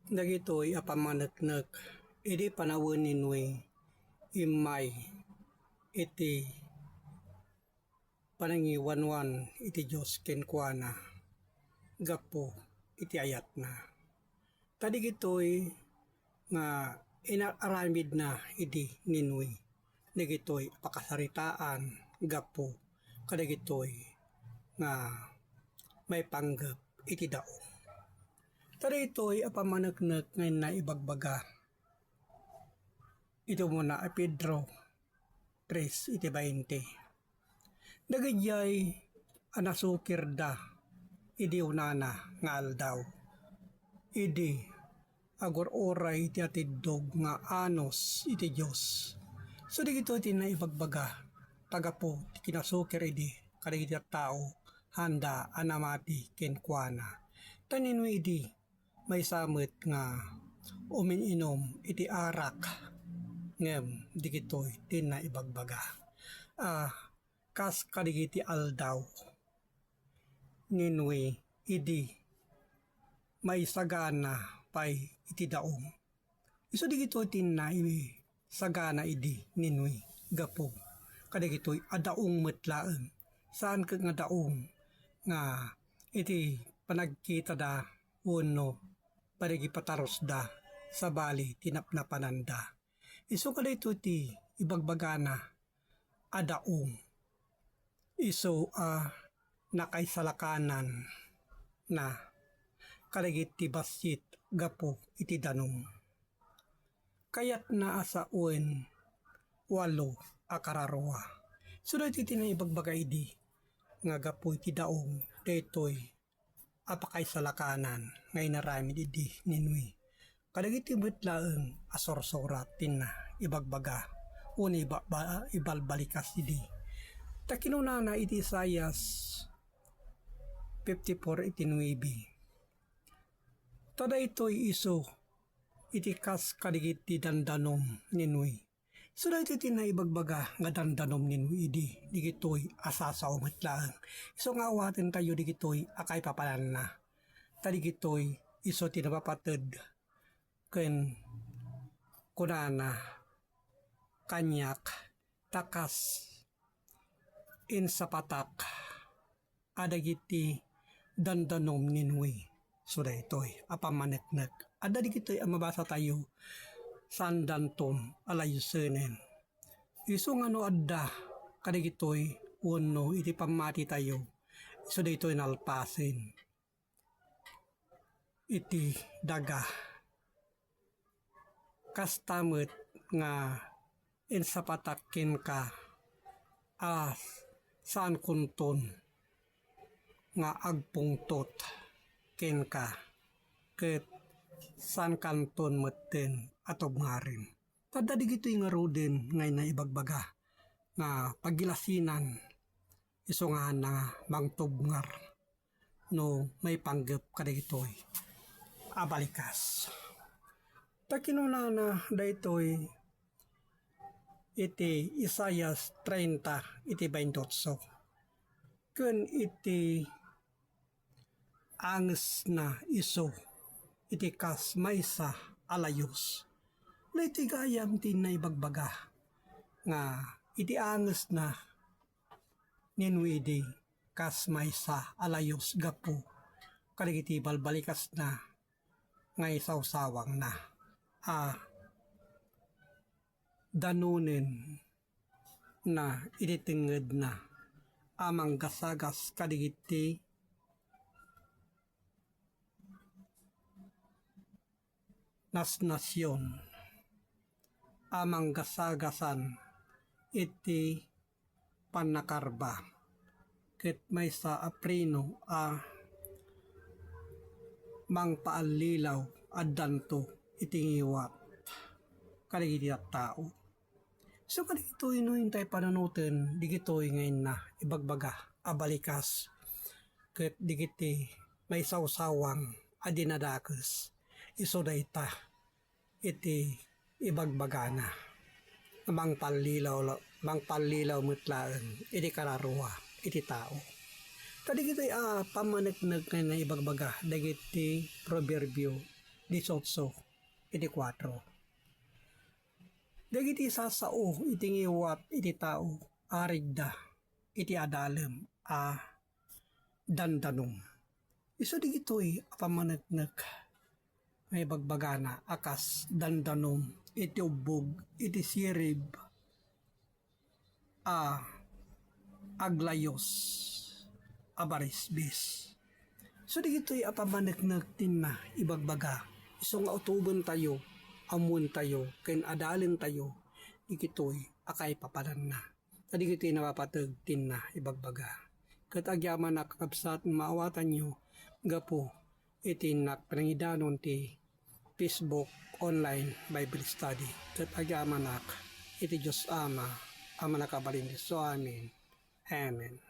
Dagitoy apamaneknek idi panawon ninwe imay iti panangiwanwan iti Diyos kenkuana gapo iti ayat na. Tadigitoy nga inaaramid na idi ninwe dagitoy pakasaritaan gapo kadagitoy nga may panggap iti daong. Tara ito'y apamanagnak ngayon na ibagbaga. Ito muna ay Pedro 3, iti 20. Nagadyay anasukir da, idi unana nga aldaw. Idi agor oray iti atidog nga anos iti Diyos. So di ito iti na ibagbaga. Tagapo ti kinasukir idi kadagiti tao handa anamati kenkwana. Tanin mo idi may samit nga umininom iti arak ngem digitoy tin na ibagbaga. Kas kadigiti aldaw ninwi idi may sagana pay iti daong. Iso digitoy tin na sagana idi ninwi gapo kadigitoy adaong metlaeng. Saan ka nga daong nga iti panagkita da uno parigi pataros da sa bali tinapnapananda. Iso kada ito ti ibagbagana adaong. Iso nakaisalakanan na kadagit ti basit gapo iti danong. Kayat na asa uen walo akararwa. So dito iti na ibagbaga idi nga gapo iti daong detoy apakaisalakanan ngay narami idi ninwi. Kadagiti betlaeng asorsorat tin na ibagbaga uni ibalbalikas idi. Takinunana iti Isaias 54 iti 9. Tada ito'y iso iti kas kadigiti dandanom ninwi. So dahito iti na ibagbaga nga dandanom ninwi idi digitoy asasaw metlaeng. Iso nga awaten tayo digitoy akay papalan na. Tadigitoy iso tinapapated ken kunana kanyak takas insapatak adagiti dandanom ninwi. So dahitoy apamaneknek. Ada digitoy mabasa tayo sandanton alayusenen. Iso nga no adda kadigitoy uno iti pamati tayo. Iso dito'y nalpasin iti daga. Kastamit nga insapatakin ka saan kunton nga agpungtot ken ka ket san kanton metten atob ngarin. Tada digito'y nga ruden ngay na ibagbaga nga pagilasinan iso nga na mangtubngar no may panggep kadagitoy abalikas. Takinunana daytoy iti Isaias 30 iti 28. Ken iti anges na iso iti kas maysa alayos. Iti gayam tin na ibagbaga nga iti anges na ninwidi kas maysa alayos gapo kadagiti balbalikas na ngay sawsawang na danunen na ititinged na amang gasagas kadigiti nasyon amang gasagasan iti panakarba ket may sa aprino mangpaalilaw addanto itingiwat kadigiti tao. So kadigitoy no hintay pananuten digitoy ngayon na ibagbaga abalikas ket digiti may sawsawang adinadakes. Iso dayta iti ibagbagana mangpalilaw metlaeng iti kararwa iti tao. Kadigitoy pamaneknek na ibagbaga dagiti proverbio 18, iti 4. Dagiti sasao iti ngiwat iti tao arigda iti adalem dandanom. Isu digitoy apamaneknek may bagbagana akas dandanom iti ubog iti sirib aglayos abarisbis. So digitoy apamaneknek tin na ibagbaga. Isu nga utuben tayo, amun tayo, ken adalen tayo, digitoy akay papanan na. Tadi digitoy napapateg tin na ibagbaga. Ket agyaman na kakabsat maawatan nyo, gapo iti panangidanon ti Facebook online Bible study. Ket agyaman iti Diyos Ama, ama nakabalin so amin. Amen.